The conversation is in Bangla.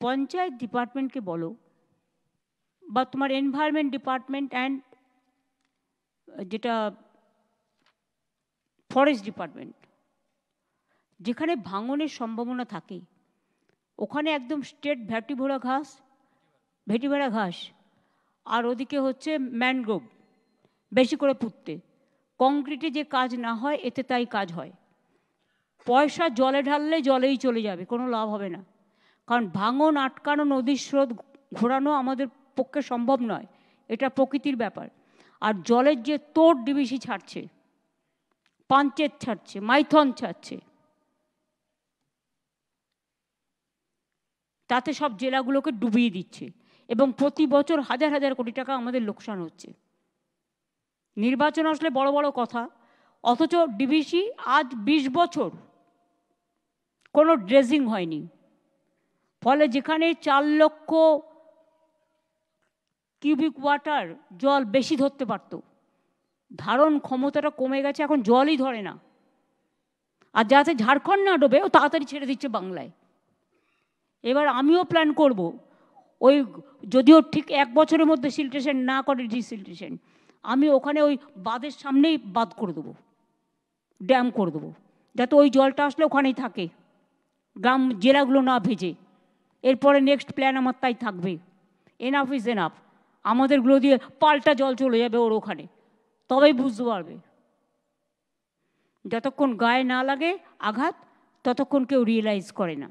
পঞ্চায়েত ডিপার্টমেন্টকে বলো বা তোমার এনভায়রনমেন্ট ডিপার্টমেন্ট অ্যান্ড যেটা ফরেস্ট ডিপার্টমেন্ট, যেখানে ভাঙনের সম্ভাবনা থাকে ওখানে একদম স্টেট ভেটিভেড়া ঘাস আর ওদিকে হচ্ছে ম্যানগ্রোভ বেশি করে পুঁততে। কংক্রিটে যে কাজ না হয় এতে তাই কাজ হয়। পয়সা জলে ঢাললে জলেই চলে যাবে, কোনো লাভ হবে না। কারণ ভাঙন আটকানো, নদীর স্রোত ঘোরানো আমাদের পক্ষে সম্ভব নয়, এটা প্রকৃতির ব্যাপার। আর জলের যে তোড় ডিবিসি ছাড়ছে, পাঞ্চেত ছাড়ছে, মাইথন ছাড়ছে, তাতে সব জেলাগুলোকে ডুবিয়ে দিচ্ছে এবং প্রতি বছর হাজার হাজার কোটি টাকা আমাদের লোকসান হচ্ছে। নির্বাচন আসলে বড় বড় কথা, অথচ ডিবিসি আজ 20 বছর কোনো ড্রেজিং হয়নি। ফলে যেখানে 4 লক্ষ কিউবিক ওয়াটার জল বেশি ধরতে পারত, ধারণ ক্ষমতাটা কমে গেছে, এখন জলই ধরে না। আর যাতে ঝাড়খণ্ড না ডোবে ও তাড়াতাড়ি ছেড়ে দিচ্ছে বাংলায়। এবার আমিও প্ল্যান করব, ওই যদিও ঠিক 1 বছরের মধ্যে সিল্টেশন না করে ডিসিল্টেশন, আমি ওখানে ওই বাঁধের সামনেই বাঁধ করে দেবো, ড্যাম করে দেবো, যাতে ওই জলটা আসলে ওখানেই থাকে, গ্রাম জেলাগুলো না ভেজে। এরপরে নেক্সট প্ল্যান আমার তাই থাকবে। এনাফ ইজ এনাফ, আমাদেরগুলো দিয়ে পাল্টা জল চলে যাবে ওর ওখানে, তবেই বুঝতে পারবে। যতক্ষণ গায়ে না লাগে আঘাত ততক্ষণ কেউ রিয়েলাইজ করে না।